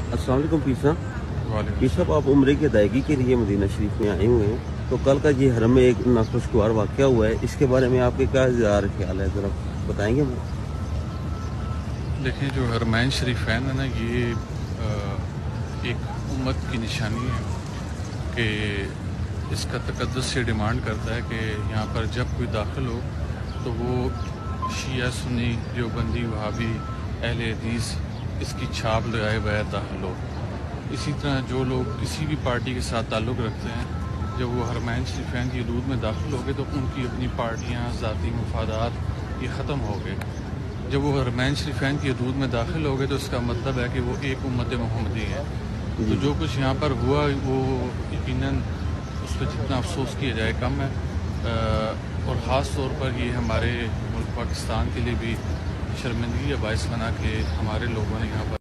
अस्सलाम वालेकुम पीर साहब। वालेकुम पीर साहब, आप उम्रे की अदायगी के लिए मदीना शरीफ में आए हुए हैं, तो कल का ये हरम में एक नाखुशगवार वाक़या हुआ है, इसके बारे में आपके क्या इज़हार ख्याल है, ज़रा बताएंगे मुझे? देखिए, जो हरमैन शरीफैन है ना, ये एक उम्मत की निशानी है कि इसका तकद्दुस से डिमांड करता है कि यहाँ पर जब कोई दाखिल हो तो वो शिया, सुन्नी, देवबंदी, वहाबी, अहले हदीस इसकी छाप लगाए बगैर दाखिल हो। इसी तरह जो लोग किसी भी पार्टी के साथ ताल्लुक़ रखते हैं, जब वो हरमैन शरीफैन की हदूद में दाखिल हो गए तो उनकी अपनी पार्टियाँ, ज़ाती मफादात ये ख़त्म हो गए। जब वो हरमैन शरीफैन की हदूद में दाखिल हो गए तो इसका मतलब है कि वो एक उम्मत मोहम्मदी है। तो जो कुछ यहाँ पर हुआ वो यकीनन उस पर जितना अफसोस किया जाए कम है, और ख़ास तौर पर ये हमारे मुल्क पाकिस्तान के लिए भी शर्मिंदगी का बायस बना कि हमारे लोगों ने यहाँ पर